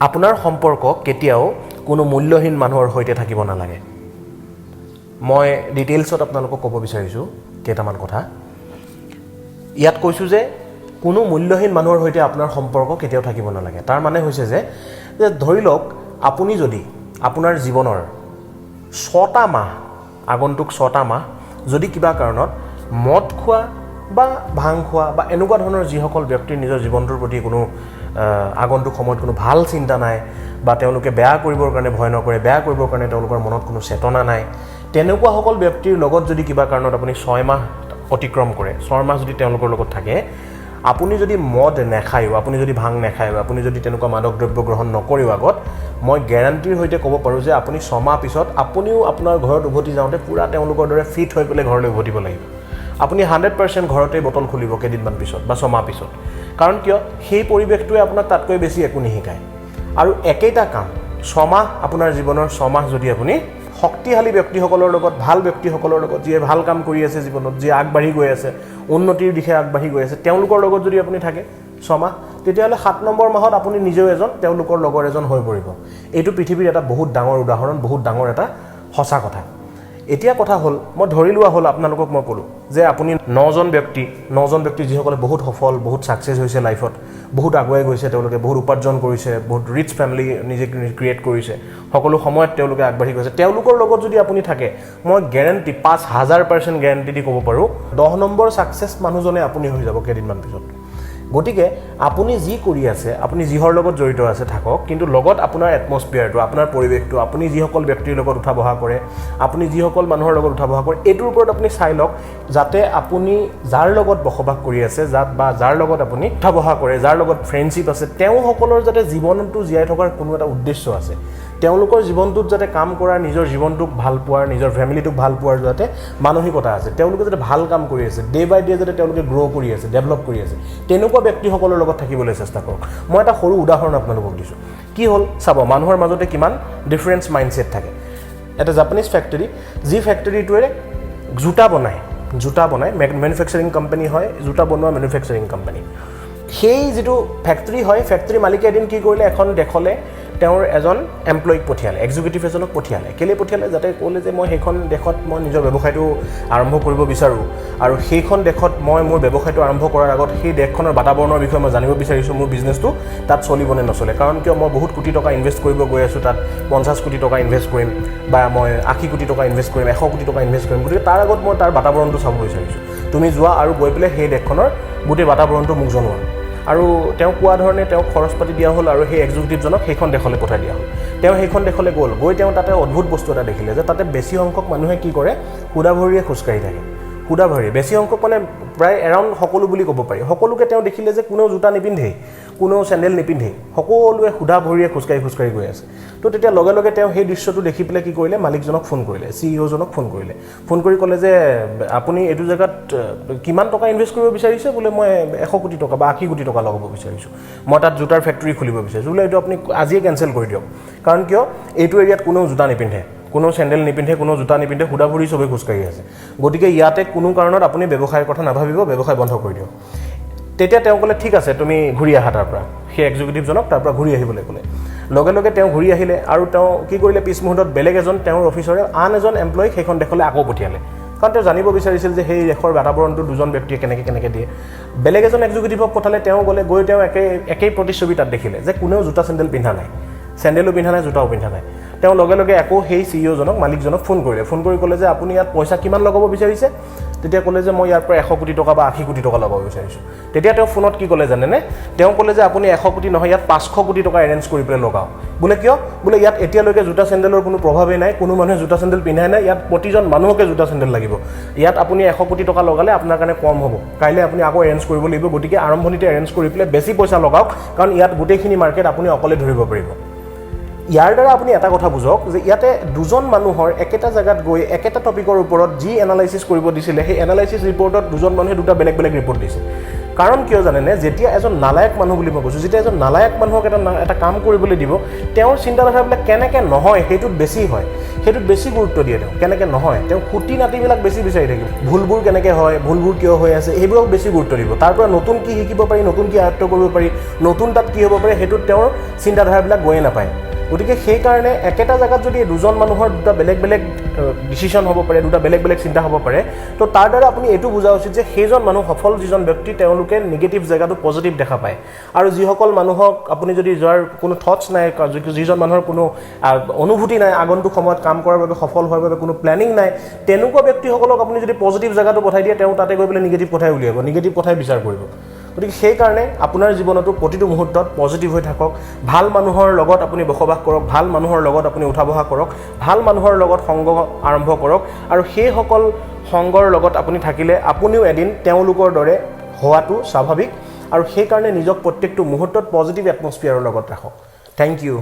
আপোনাৰ সম্পৰ্ক কেতিয়াও কোনো মূল্যহীন মানুহৰ সৈতে থাকিব নালাগে। মই ডিটেইলছত আপোনালোকক ক'ব বিচাৰিছোঁ কেইটামান কথা। ইয়াত কৈছোঁ যে কোনো মূল্যহীন মানুহৰ সৈতে আপোনাৰ সম্পৰ্ক কেতিয়াও থাকিব নালাগে। তাৰ মানে হৈছে যে ধৰি লওক আপুনি যদি আপোনাৰ জীৱনৰ 6টা মাহ আগন্তুক 6টা মাহ যদি কিবা কাৰণত মদ খোৱা বা ভাং খোৱা বা এনেকুৱা ধৰণৰ যিসকল ব্যক্তিৰ নিজৰ জীৱনটোৰ প্ৰতি কোনো আগন্তুক সময়ত কোনো ভাল চিন্তা নাই বা তেওঁলোকে বেয়া কৰিবৰ কাৰণে ভয় নকৰে, বেয়া কৰিবৰ কাৰণে তেওঁলোকৰ মনত কোনো চেতনা নাই, তেনেকুৱাসকল ব্যক্তিৰ লগত যদি কিবা কাৰণত আপুনি 6 মাহ অতিক্ৰম কৰে, 6 মাহ যদি তেওঁলোকৰ লগত থাকে, আপুনি যদি মদ নেখায়ো, আপুনি যদি ভাং নেখায়ো, আপুনি যদি তেনেকুৱা মাদক দ্ৰব্য গ্ৰহণ নকৰেও আগত, মই গেৰাণ্টিৰ সৈতে ক'ব পাৰোঁ যে আপুনি 6 মাহ পিছত আপুনিও আপোনাৰ ঘৰত উভতি যাওঁতে পূৰা তেওঁলোকৰ দৰে ফিট হৈ পেলাই ঘৰলৈ উভতিব লাগিব। আপুনি 100% ঘৰতে বটল খুলিব কেইদিনমান পিছত বা 6 মাহ পিছত। কাৰণ কিয় সেই পৰিৱেশটোৱে আপোনাক তাতকৈ বেছি একো নিশিকায়। আৰু একেইটা কাম 6 মাহ আপোনাৰ জীৱনৰ 6 মাহ যদি আপুনি শক্তিশালী ব্যক্তিসকলৰ লগত, ভাল ব্যক্তিসকলৰ লগত, যিয়ে ভাল কাম কৰি আছে জীৱনত, যিয়ে আগবাঢ়ি গৈ আছে, উন্নতিৰ দিশে আগবাঢ়ি গৈ আছে, তেওঁলোকৰ লগত যদি আপুনি থাকে 6 মাহ, তেতিয়াহ'লে 7 নম্বৰ মাহত আপুনি নিজেও এজন তেওঁলোকৰ লগৰ এজন হৈ পৰিব। এইটো পৃথিৱীৰ এটা বহুত ডাঙৰ উদাহৰণ, বহুত ডাঙৰ এটা সঁচা কথা। এতিয়া কথা হ'ল, মই ধৰি লোৱা হ'ল আপোনালোকক মই ক'লোঁ যে আপুনি 9জন ব্যক্তি যিসকলে বহুত সফল, বহুত ছাকচেছ হৈছে লাইফত, বহুত আগুৱাই গৈছে, তেওঁলোকে বহুত উপাৰ্জন কৰিছে, বহুত ৰিচ ফেমিলি নিজে ক্ৰিয়েট কৰিছে, সকলো সময়ত তেওঁলোকে আগবাঢ়ি গৈছে, তেওঁলোকৰ লগত যদি আপুনি থাকে, মই গেৰাণ্টি 5000% গেৰাণ্টি দি ক'ব পাৰোঁ 10 নম্বৰ ছাকচেছ মানুহজনে আপুনি হৈ যাব কেইদিনমান পিছত। গতিকে আপুনি যি কৰি আছে, আপুনি যিহৰ লগত জড়িত আছে থাকক, কিন্তু লগত আপোনাৰ এটমছফিয়াৰটো, আপোনাৰ পৰিৱেশটো, আপুনি যিসকল ব্যক্তিৰ লগত উঠা বহা কৰে, আপুনি যিসকল মানুহৰ লগত উঠা বহা কৰে, এইটোৰ ওপৰত আপুনি চাই লওক যাতে আপুনি যাৰ লগত বসবাস কৰি আছে, যাৰ লগত আপুনি উঠা বহা কৰে, যাৰ লগত ফ্ৰেণ্ডশ্বিপ আছে, তেওঁসকলৰ যাতে জীৱনটো জীয়াই থকাৰ কোনো এটা উদ্দেশ্য আছে, তেওঁলোকৰ জীৱনটোত যাতে কাম কৰাৰ, নিজৰ জীৱনটোক ভাল পোৱাৰ, নিজৰ ফেমিলিটোক ভাল পোৱাৰ যাতে মানসিকতা আছে, তেওঁলোকে যাতে ভাল কাম কৰি আছে, ডে বাই ডে যাতে তেওঁলোকে গ্ৰ' কৰি আছে, ডেভেলপ কৰি আছে, তেনেকুৱা ব্যক্তিসকলৰ লগত থাকিবলৈ চেষ্টা কৰক। মই এটা সৰু উদাহৰণ আপোনালোকক দিছোঁ। কি হ'ল চাব, মানুহৰ মাজতে কিমান ডিফাৰেঞ্চ মাইণ্ডছেট থাকে। এটা জাপানিজ ফেক্টৰী, যি ফেক্টৰীটোৱে জোতা বনায়, মেনুফেকচাৰিং কোম্পানী হয়, জোতা বনোৱা মেনুফেকচাৰিং কোম্পানী। সেই যিটো ফেক্টৰী হয়, ফেক্টৰী মালিকে এদিন কি কৰিলে, এখন দেশলৈ তেওঁৰ এজন এমপ্লয়ীক পঠিয়ালে, এক্সিকিউটিভ এজনক পঠিয়ালে। কেলৈ পঠিয়ালে? যাতে ক'লে যে মই সেইখন দেশত মই নিজৰ ব্যৱসায়টো আৰম্ভ কৰিব বিচাৰোঁ, আৰু সেইখন দেশত মই মোৰ ব্যৱসায়টো আৰম্ভ কৰাৰ আগত সেই দেশখনৰ বাতাবৰণৰ বিষয়ে মই জানিব বিচাৰিছোঁ, মোৰ বিজনেছটো তাত চলিবনে নচলে। কাৰণ কিয়, মই বহুত কোটি টকা ইনভেষ্ট কৰিব গৈ আছোঁ, তাত 50 কোটি টকা ইনভেষ্ট কৰিম, বা মই 80 কোটি টকা ইনভেষ্ট কৰিম, 100 কোটি টকা ইনভেষ্ট কৰিম, গতিকে তাৰ আগত মই তাৰ বাতাবৰণটো চাব বিচাৰিছোঁ। তুমি যোৱা আৰু গৈ পেলাই সেই দেশখনৰ গোটেই বাতাবৰণটো মোক জনোৱা। আৰু তেওঁ কোৱা ধৰণে তেওঁক খৰচ পাতি দিয়া হ'ল, আৰু সেই এক্সিকিউটিভজনক সেইখন দেশলৈ পঠাই দিয়া হ'ল। তেওঁ সেইখন দেশলৈ গৈ তেওঁ তাতে অদ্ভুত বস্তু এটা দেখিলে যে তাতে বেছি সংখ্যক মানুহে কি কৰে, সুদা ভৰিয়ে খোজকাঢ়ি থাকে। সুদা ভৰি, বেছি সংখ্যক মানে প্ৰায় এৰাউণ্ড সকলো বুলি ক'ব পাৰি। সকলোকে তেওঁ দেখিলে যে কোনেও জোতা নিপিন্ধেই, কোনেও চেণ্ডেল নিপিন্ধেই, সকলোৱে সুদা ভৰিয়ে খোজকাঢ়ি গৈ আছে। তো তেতিয়া লগে লগে তেওঁ সেই দৃশ্যটো দেখি পেলাই কি কৰিলে, মালিকজনক ফোন কৰিলে, CEO-জনক ফোন কৰিলে। ফোন কৰি ক'লে যে আপুনি এইটো জেগাত কিমান টকা ইনভেষ্ট কৰিব বিচাৰিছে? বোলে মই 100 কোটি টকা বা 80 কোটি টকা লগাব বিচাৰিছোঁ, মই তাত জোতাৰ ফেক্টৰী খুলিব বিচাৰিছোঁ। বোলে এইটো আপুনি আজিয়ে কেঞ্চেল কৰি দিয়ক। কাৰণ কিয়, এইটো এৰিয়াত কোনেও জোতা নিপিন্ধে, কোনো চেণ্ডেল নিপিন্ধে, কোনো জোতা নিপিন্ধে, সুদা ভৰি চবেই খোজকাঢ়ি আছে। গতিকে ইয়াতে কোনো কাৰণত আপুনি ব্যৱসায়ৰ কথা নাভাবিব, ব্যৱসায় বন্ধ কৰি দিয়ক। তেতিয়া তেওঁ ক'লে ঠিক আছে, তুমি ঘূৰি আহা তাৰ পৰা। সেই এক্সিকিউটিভজনক তাৰ পৰা ঘূৰি আহিবলৈ ক'লে। লগে লগে তেওঁ ঘূৰি আহিলে, আৰু তেওঁ কি কৰিলে, পিছ মুহূৰ্তত বেলেগ এজন তেওঁৰ অফিচৰে আন এজন এমপ্লয়ীক সেইখন দেশলৈ আকৌ পঠিয়ালে। কাৰণ তেওঁ জানিব বিচাৰিছিল যে সেই দেশৰ বাতাবৰণটো দুজন ব্যক্তিয়ে কেনেকৈ দিয়ে। বেলেগ এজন এক্সিকিউটিভক পঠালে, তেওঁ গৈ তেওঁ একেই প্ৰতিচ্ছবি তাত দেখিলে যে কোনেও জোতা চেণ্ডেল পিন্ধা নাই, চেণ্ডেলো পিন্ধা নাই, জোতাও পিন্ধা নাই। তেওঁ লগে লগে আকৌ সেই CEO-জনক, মালিকজনক ফোন কৰিলে। ফোন কৰি ক'লে যে আপুনি ইয়াত পইচা কিমান লগাব বিচাৰিছে? তেতিয়া ক'লে যে মই ইয়াৰ পৰা 100 কোটি টকা বা 80 কোটি টকা লগাব বিচাৰিছোঁ। তেতিয়া তেওঁ ফোনত কি ক'লে জানেনে? তেওঁ ক'লে যে আপুনি 100 কোটি নহয়, ইয়াত 500 কোটি টকা এৰেঞ্জ কৰি পেলাই লগাওক। বোলে কিয়? বোলে ইয়াত এতিয়ালৈকে জোতা চেণ্ডেলৰ কোনো প্ৰভাৱেই নাই, কোনো মানুহে জোতা চেণ্ডেল পিন্ধাই নাই, ইয়াত প্ৰতিজন মানুহকে জোতা চেণ্ডেল লাগিব। ইয়াত আপুনি 100 কোটি টকা লগালে আপোনাৰ কাৰণে কম হ'ব, কাইলৈ আপুনি আকৌ এৰেঞ্জ কৰিব লাগিব। গতিকে আৰম্ভণিতে এৰেঞ্জ কৰি পেলাই বেছি পইচা লগাওক, কাৰণ ইয়াত গোটেইখিনি মাৰ্কেট আপুনি অকলে ধৰিব পাৰিব। ইয়াৰ দ্বাৰা আপুনি এটা কথা বুজক যে ইয়াতে দুজন মানুহৰ একেটা জেগাত গৈ একেটা টপিকৰ ওপৰত যি এনালাইচিছ কৰিব দিছিলে, সেই এনালাইচিছ ৰিপৰ্টত দুজন মানুহে দুটা বেলেগ বেলেগ ৰিপৰ্ট দিছে। কাৰণ কিয় জানেনে যেতিয়া এজন নালায়ক মানুহ বুলি মই কৈছোঁ যেতিয়া এজন নালায়ক মানুহক এটা কাম কৰিবলৈ দিব তেওঁৰ চিন্তাধাৰাবিলাক কেনেকৈ নহয় সেইটোত বেছি হয় সেইটোত বেছি গুৰুত্ব দিয়ে তেওঁ কেনেকৈ নহয় তেওঁ খুঁটি নাতিবিলাক বেছি বিচাৰি থাকিব ভুলবোৰ কেনেকৈ হয় ভুলবোৰ কিয় হৈ আছে সেইবোৰক বেছি গুৰুত্ব দিব তাৰ পৰা নতুন কি শিকিব পাৰি নতুন কি আয়ত্ব কৰিব পাৰি নতুন তাত কি হ'ব পাৰে সেইটোত তেওঁৰ চিন্তাধাৰাবিলাক গৈয়ে নাপায় গতিকে সেইকাৰণে একেটা জেগাত যদি দুজন মানুহৰ দুটা বেলেগ বেলেগ ডিচিশ্যন হ'ব পাৰে দুটা বেলেগ বেলেগ চিন্তা হ'ব পাৰে তো তাৰ দ্বাৰা আপুনি এইটো বুজা উচিত যে সেইজন মানুহ সফল যিজন ব্যক্তি তেওঁলোকে নিগেটিভ জেগাটো পজিটিভ দেখা পায় আৰু যিসকল মানুহক আপুনি যদি যোৱাৰ কোনো থটছ নাই যিজন মানুহৰ কোনো অনুভূতি নাই আগন্তুক সময়ত কাম কৰাৰ বাবে সফল হোৱাৰ বাবে কোনো প্লেনিং নাই তেনেকুৱা ব্যক্তিসকলক আপুনি যদি পজিটিভ জেগাটো পঠাই দিয়ে তেওঁ তাতে গৈ পেলাই নিগেটিভ কথাই উলিয়াব নিগেটিভ কথাই বিচাৰ কৰিব গতিকে সেইকাৰণে আপোনাৰ জীৱনতো প্ৰতিটো মুহূৰ্তত পজিটিভ হৈ থাকক ভাল মানুহৰ লগত আপুনি বসবাস কৰক ভাল মানুহৰ লগত আপুনি উঠা বহা কৰক ভাল মানুহৰ লগত সংগ আৰম্ভ কৰক আৰু সেইসকল সংগৰ লগত আপুনি থাকিলে আপুনিও এদিন তেওঁলোকৰ দৰে হোৱাটো স্বাভাৱিক আৰু সেইকাৰণে নিজক প্ৰত্যেকটো মুহূৰ্তত পজিটিভ এটমস্ফিয়াৰৰ লগত ৰাখক থেংক ইউ